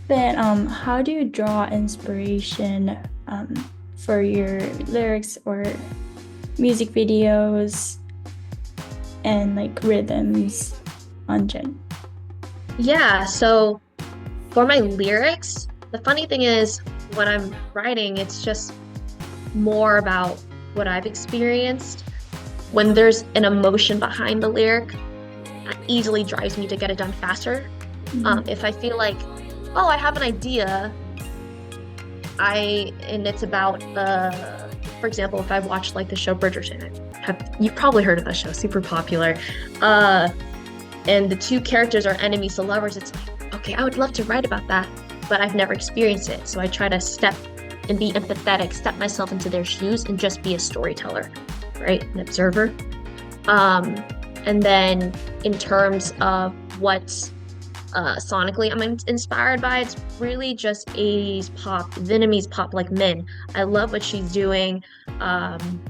Then, how do you draw inspiration for your lyrics or music videos and like rhythms on Gen? Yeah, so for my lyrics, the funny thing is when I'm writing, it's just more about what I've experienced. When there's an emotion behind the lyric, it easily drives me to get it done faster. Mhm. If I feel like, oh, I have an idea, and it's about for example, if I watched like the show Bridgerton, you've probably heard of that show, super popular. Uh, and the two characters are enemies to lovers, it's like, okay, I would love to write about that, but I've never experienced it. So I try to step and be empathetic, step myself into their shoes and just be a storyteller, right? An observer. Um, and then in terms of what sonically I'm inspired by, it's really just 80s pop, Vietnamese pop like Min. I love what she's doing. Um,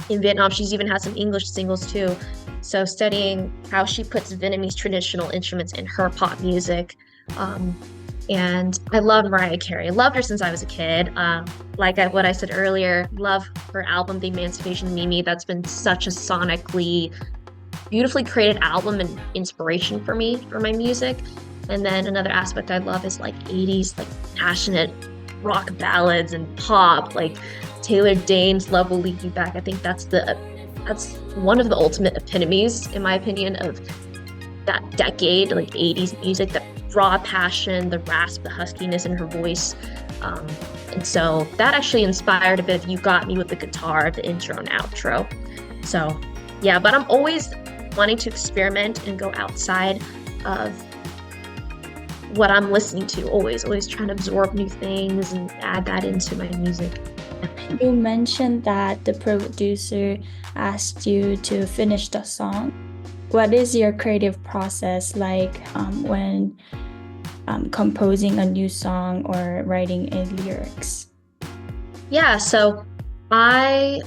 in Vietnam. She's even had some English singles too. So studying how she puts Vietnamese traditional instruments in her pop music. Um, and I love Mariah Carey. I loved her since I was a kid. What I said earlier, love her album, The Emancipation of Mimi. That's been such a sonically beautifully created album and inspiration for me for my music. And then another aspect I love is like 80s, like passionate rock ballads and pop, like Taylor Dane's Love Will Lead You Back. I think that's one of the ultimate epitomes, in my opinion, of that decade, like 80s music, that raw passion, the rasp, the huskiness in her voice. Um, and so that actually inspired a bit of You Got Me with the guitar, the intro and outro. So yeah, but I'm always wanting to experiment and go outside of what I'm listening to, always trying to absorb new things and add that into my music. You mentioned that the producer asked you to finish the song. What is your creative process like when composing a new song or writing a lyrics? Yeah, so I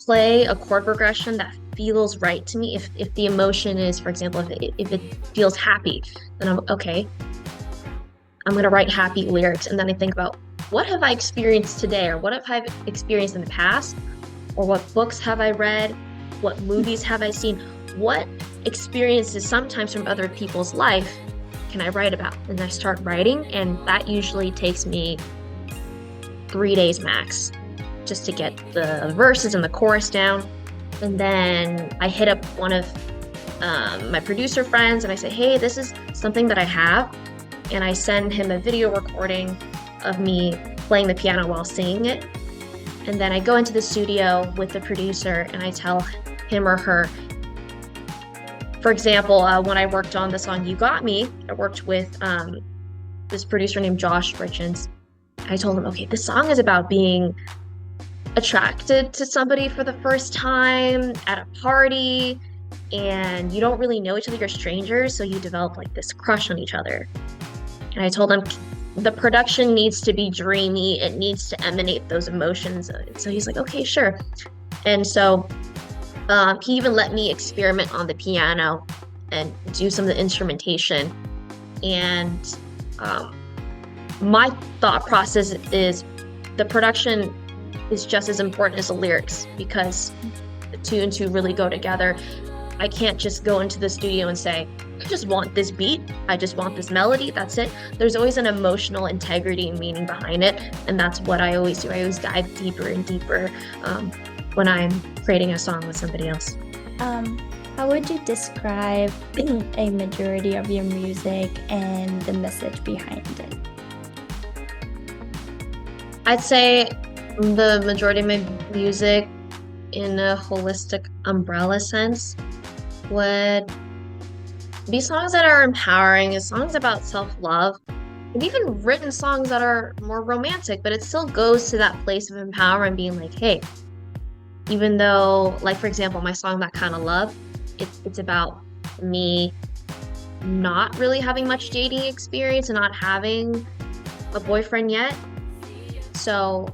play a chord progression that feels right to me. If the emotion is, for example, if it feels happy, then I'm okay. I'm gonna write happy lyrics, and then I think about what have I experienced today, or what have I experienced in the past, or what books have I read, what movies have I seen, what experiences sometimes from other people's life can I write about? And I start writing, and that usually takes me 3 days max just to get the verses and the chorus down. And then I hit up one of my producer friends and I say, hey, this is something that I have. And I send him a video recording of me playing the piano while singing it. And then I go into the studio with the producer and I tell him or her, for example, when I worked on the song You Got Me, I worked with this producer named Josh Richens. I told him, okay, this song is about being attracted to somebody for the first time at a party, and you don't really know each other, you're strangers, so you develop like this crush on each other. And I told him the production needs to be dreamy, it needs to emanate those emotions. So he's like, okay, sure. And so he even let me experiment on the piano and do some of the instrumentation. And um, my thought process is the production is just as important as the lyrics, because the two and two really go together. I can't just go into the studio and say, I just want this beat, I just want this melody, that's it. There's always an emotional integrity and meaning behind it, and that's what I always do. I always dive deeper and deeper when I'm creating a song with somebody else. Um, how would you describe a majority of your music and the message behind it? I'd say the majority of my music, in a holistic umbrella sense, would be songs that are empowering, songs about self-love. I've even written songs that are more romantic, but it still goes to that place of empowerment, being like, hey, even though, like, for example, my song That Kind of Love, it's about me not really having much dating experience and not having a boyfriend yet. So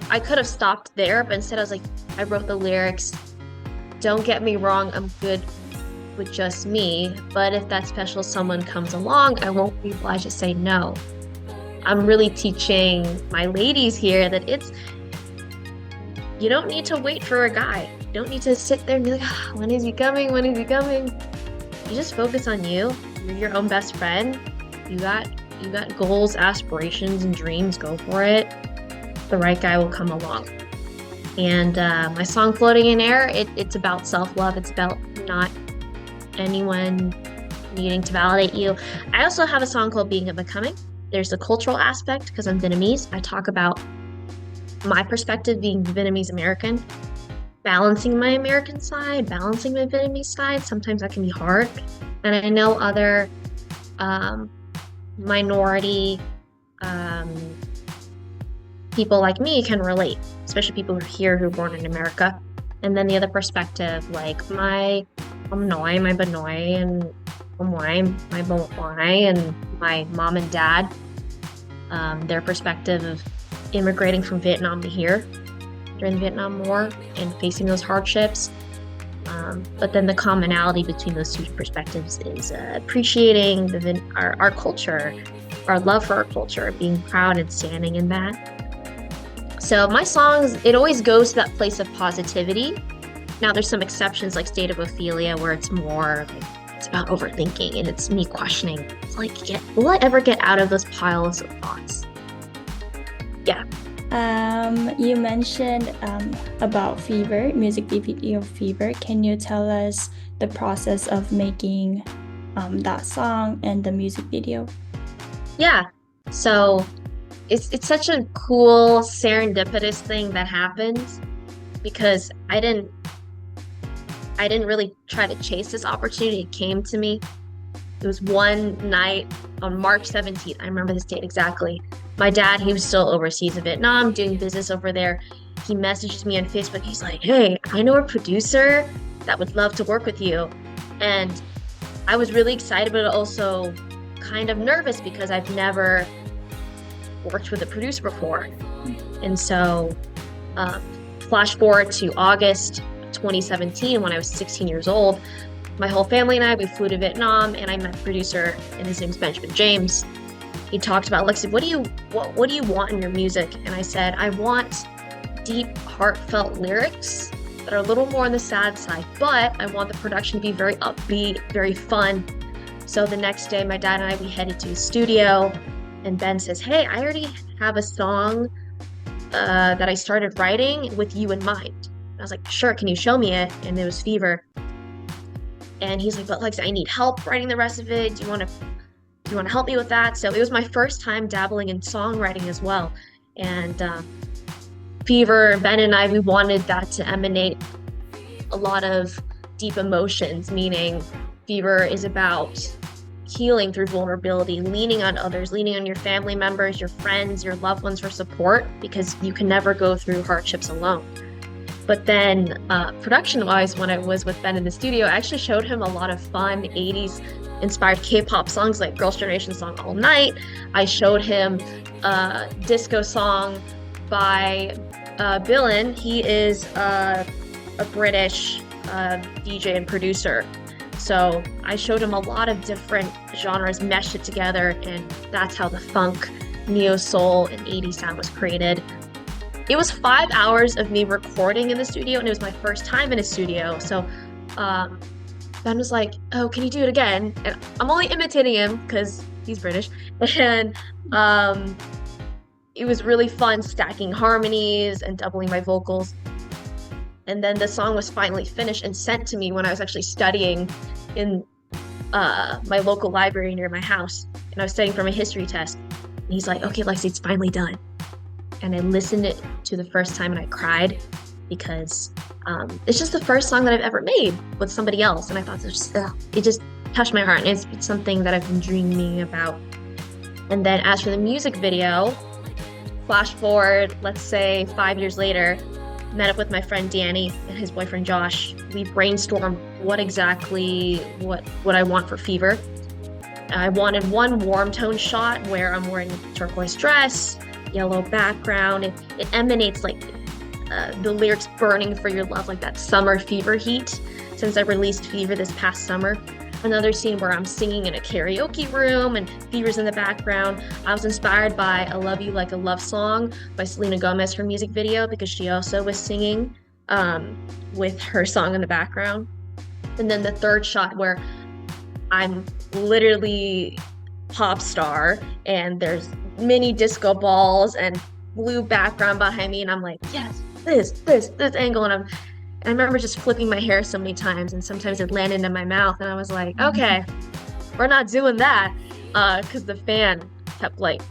I could have stopped there, but instead I was like, I wrote the lyrics. Don't get me wrong, I'm good with just me, but if that special someone comes along, I won't be obliged to say no. I'm really teaching my ladies here that you don't need to wait for a guy. You don't need to sit there and be like, when is he coming? When is he coming? You just focus on you. You're your own best friend. You got goals, aspirations, and dreams. Go for it. The right guy will come along. And my song Floating in Air, it's about self-love. It's about not anyone needing to validate you. I also have a song called Being a Becoming. There's a cultural aspect because I'm Vietnamese. I talk about my perspective being Vietnamese American, balancing my American side, balancing my Vietnamese side. Sometimes that can be hard. And I know other minority people like me can relate, especially people who are here who are born in America. And then the other perspective, like my Noi, my Banoi, and my Boi, and my mom and dad, their perspective of immigrating from Vietnam to here during the Vietnam War and facing those hardships. But then the commonality between those two perspectives is appreciating our culture, our love for our culture, being proud and standing in that. So my songs, it always goes to that place of positivity. Now there's some exceptions like State of Ophelia where it's more like, it's about overthinking and it's me questioning. It's like, will I ever get out of those piles of thoughts? Yeah. You mentioned about Fever, music video Fever. Can you tell us the process of making that song and the music video? Yeah. So it's such a cool serendipitous thing that happens because I didn't really try to chase this opportunity. It came to me. It was one night on March 17th. I remember this date exactly. My dad, he was still overseas in Vietnam doing business over there. He messages me on Facebook. He's like, hey, I know a producer that would love to work with you. And I was really excited, but also kind of nervous because I've never worked with a producer before. And so flash forward to August 2017 when I was 16 years old. My whole family and I, we flew to Vietnam and I met the producer and his name's Benjamin James. He talked about, Lexi, what do you want in your music? And I said, I want deep, heartfelt lyrics that are a little more on the sad side, but I want the production to be very upbeat, very fun. So the next day, my dad and I, we headed to his studio and Ben says, hey, I already have a song that I started writing with you in mind. I was like, sure, can you show me it? And it was Fever. And he's like, but Lexi, I need help writing the rest of it. Do you want to help me with that? So it was my first time dabbling in songwriting as well. And Fever, Ben and I, we wanted that to emanate a lot of deep emotions, meaning Fever is about healing through vulnerability, leaning on others, leaning on your family members, your friends, your loved ones for support, because you can never go through hardships alone. But then production-wise, when I was with Ben in the studio, I actually showed him a lot of fun 80s inspired K-pop songs like Girls' Generation song All Night. I showed him a disco song by Billin. He is a British DJ and producer. So I showed him a lot of different genres, meshed it together, and that's how the funk, neo-soul, and 80s sound was created. It was 5 hours of me recording in the studio, and it was my first time in a studio. So Ben was like, oh, can you do it again? And I'm only imitating him because he's British. And it was really fun stacking harmonies and doubling my vocals. And then the song was finally finished and sent to me when I was actually studying in my local library near my house. And I was studying for my history test. And he's like, okay, Lexi, it's finally done. And I listened it to the first time and I cried because it's just the first song that I've ever made with somebody else. And I thought it just touched my heart. And it's something that I've been dreaming about. And then as for the music video, flash forward, let's say 5 years later, met up with my friend Danny and his boyfriend Josh. We brainstormed what I want for Fever. I wanted one warm tone shot where I'm wearing a turquoise dress, yellow background. It emanates like the lyrics burning for your love, like that summer fever heat. So since I released Fever this past summer. Another scene where I'm singing in a karaoke room and Fever's in the background. I was inspired by I Love You Like a Love Song by Selena Gomez, her music video, because she also was singing with her song in the background. And then the third shot where I'm literally pop star and there's mini disco balls and blue background behind me, and I'm like, yes, this angle, and I remember just flipping my hair so many times, and sometimes it landed in my mouth, and I was like, okay, we're not doing that, because the fan kept like,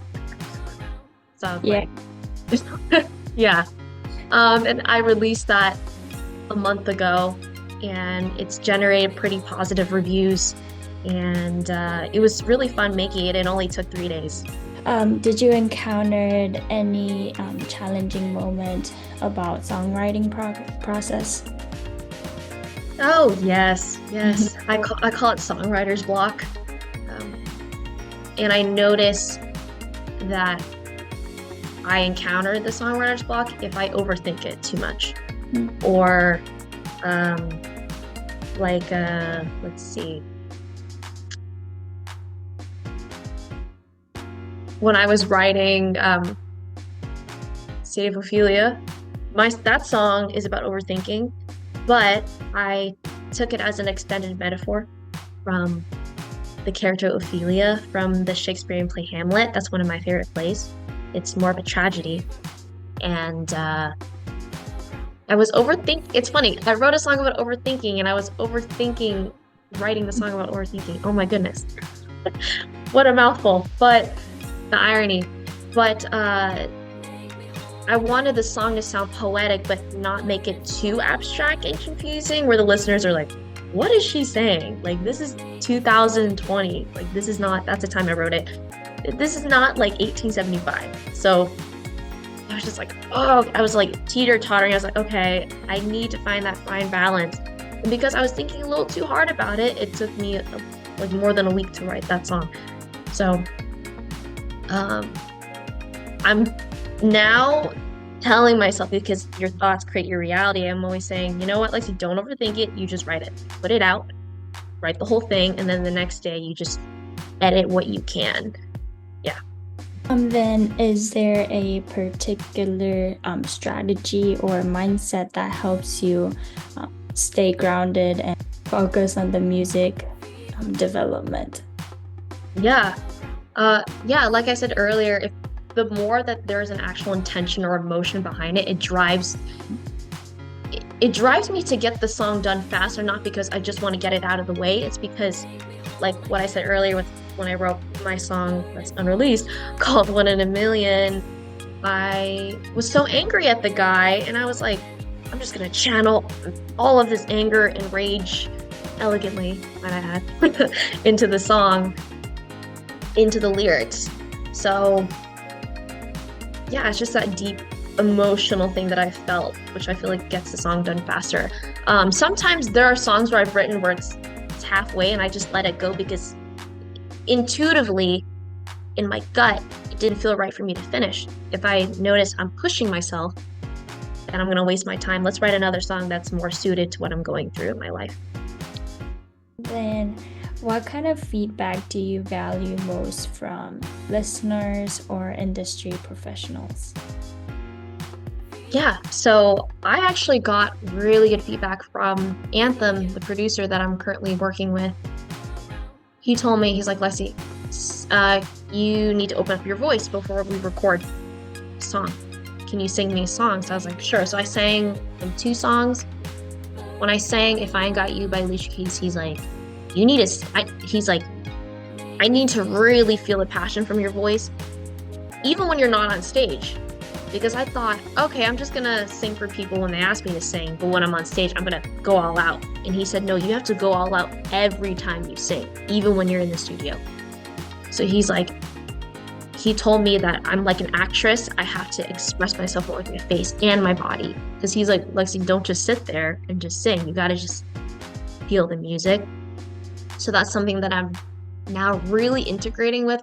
so I was Yeah. like, yeah, and I released that a month ago, and it's generated pretty positive reviews, and it was really fun making it. It only took 3 days. Did you encounter any challenging moment about songwriting process? Oh, yes, yes. I call it songwriter's block. Um, and I notice that I encounter the songwriter's block if I overthink it too much. Mm. Or like let's see. When I was writing State of Ophelia, that song is about overthinking, but I took it as an extended metaphor from the character Ophelia from the Shakespearean play Hamlet. That's one of my favorite plays. It's more of a tragedy. And I was overthinking. It's funny. I wrote a song about overthinking, and I was overthinking writing the song about overthinking. Oh my goodness. What a mouthful. But the irony. But I wanted the song to sound poetic, but not make it too abstract and confusing, where the listeners are like, what is she saying? Like, this is 2020. Like, this is not, that's the time I wrote it. This is not like 1875. So I was just like, oh, I was like teeter-tottering. I was like, okay, I need to find that fine balance. And because I was thinking a little too hard about it, it took me like more than a week to write that song. So I'm now telling myself, because your thoughts create your reality, I'm always saying, you know what, Lexi, don't overthink it. You just write it. Put it out, write the whole thing, and then the next day you just edit what you can. Yeah. Then is there a particular strategy or mindset that helps you stay grounded and focus on the music development? Yeah. Like I said earlier, if the more that there's an actual intention or emotion behind it, it drives me to get the song done faster, not because I just want to get it out of the way. It's because, like what I said earlier with when I wrote my song that's unreleased called One in a Million, I was so angry at the guy, and I was like, I'm just gonna channel all of this anger and rage elegantly that I had into the song, into the lyrics. So yeah, it's just that deep emotional thing that I felt, which I feel like gets the song done faster. Sometimes there are songs where I've written where it's halfway and I just let it go because intuitively in my gut, it didn't feel right for me to finish. If I notice I'm pushing myself and I'm gonna waste my time, let's write another song that's more suited to what I'm going through in my life. Then what kind of feedback do you value most from listeners or industry professionals? Yeah, so I actually got really good feedback from Anthem, the producer that I'm currently working with. He told me, he's like, Lexi, you need to open up your voice before we record a song. Can you sing me a song? So I was like, sure. So I sang in 2 songs. When I sang If I Ain't Got You by Alicia Keys, he's like, he's like, I need to really feel the passion from your voice, even when you're not on stage. Because I thought, okay, I'm just gonna sing for people when they ask me to sing, but when I'm on stage, I'm gonna go all out. And he said, no, you have to go all out every time you sing, even when you're in the studio. So he's like, he told me that I'm like an actress. I have to express myself with my face and my body. Because he's like, Lexi, don't just sit there and just sing. You gotta just feel the music. So that's something that I'm now really integrating with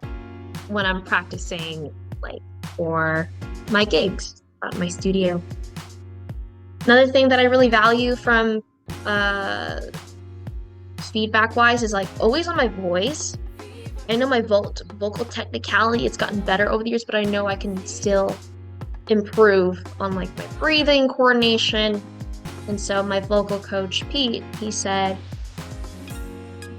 when I'm practicing, like, for my gigs at my studio. Another thing that I really value from uh feedback wise is like always on my voice. I know my vocal technicality, it's gotten better over the years, but I know I can still improve on like my breathing coordination. And so my vocal coach, Pete, he's like,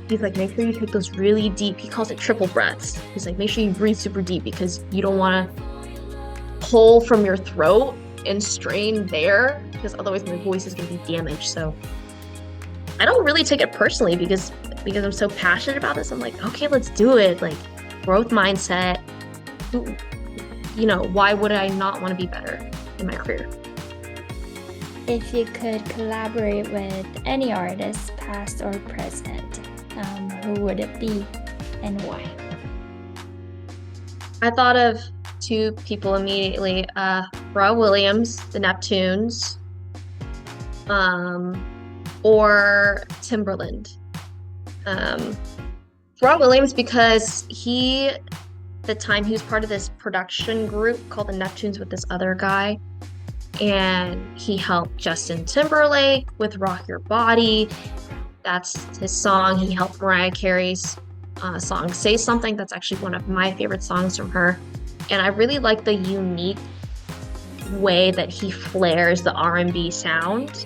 make sure you take those really deep, he calls it triple breaths. He's like, make sure you breathe super deep because you don't want to pull from your throat and strain there because otherwise my voice is going to be damaged. So I don't really take it personally because I'm so passionate about this. I'm like, okay, let's do it. Like growth mindset. You know, why would I not want to be better in my career? If you could collaborate with any artist, past or present, who would it be and why? I thought of two people immediately. Pharrell Williams, the Neptunes, or Timberland. Pharrell Williams because the time he was part of this production group called the Neptunes with this other guy, and he helped Justin Timberlake with Rock Your Body. That's his song. He helped Mariah Carey's song Say Something. That's actually one of my favorite songs from her. And I really like the unique way that he flares the R&B sound.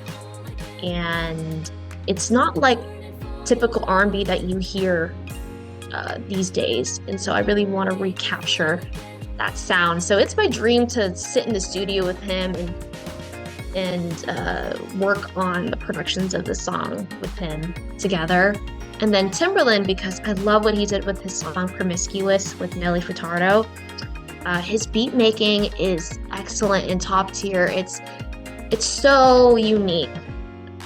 And it's not like typical R&B that you hear these days. And so I really want to recapture that sound. So it's my dream to sit in the studio with him and work on the productions of the song with him together. And then Timberland, because I love what he did with his song Promiscuous with Nelly Furtado. His beat making is excellent and top tier. It's so unique,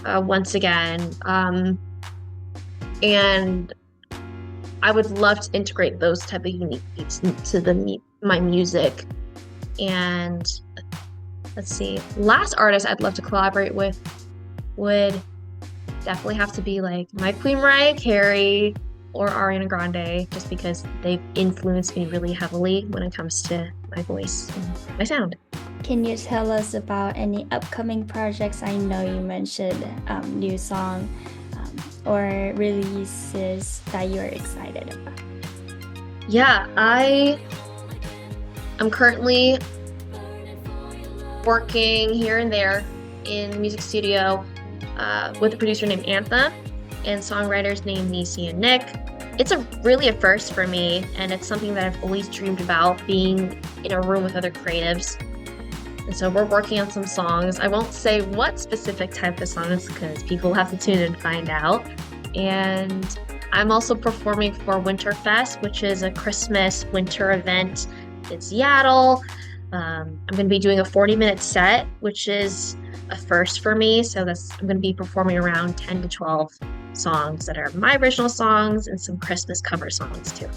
once again. And I would love to integrate those type of unique beats into my music. And let's see, last artist I'd love to collaborate with would definitely have to be like my Queen Mariah Carey or Ariana Grande, just because they've influenced me really heavily when it comes to my voice and my sound. Can you tell us about any upcoming projects? I know you mentioned new song or releases that you're excited about. Yeah, I'm currently working here and there in the music studio with a producer named Anthem and songwriters named Nisi and Nick. It's really a first for me, and it's something that I've always dreamed about, being in a room with other creatives. And so we're working on some songs. I won't say what specific type of songs because people have to tune in and find out. And I'm also performing for Winterfest, which is a Christmas winter event in Seattle. I'm going to be doing a 40-minute set, which is a first for me. So I'm going to be performing around 10 to 12 songs that are my original songs and some Christmas cover songs too.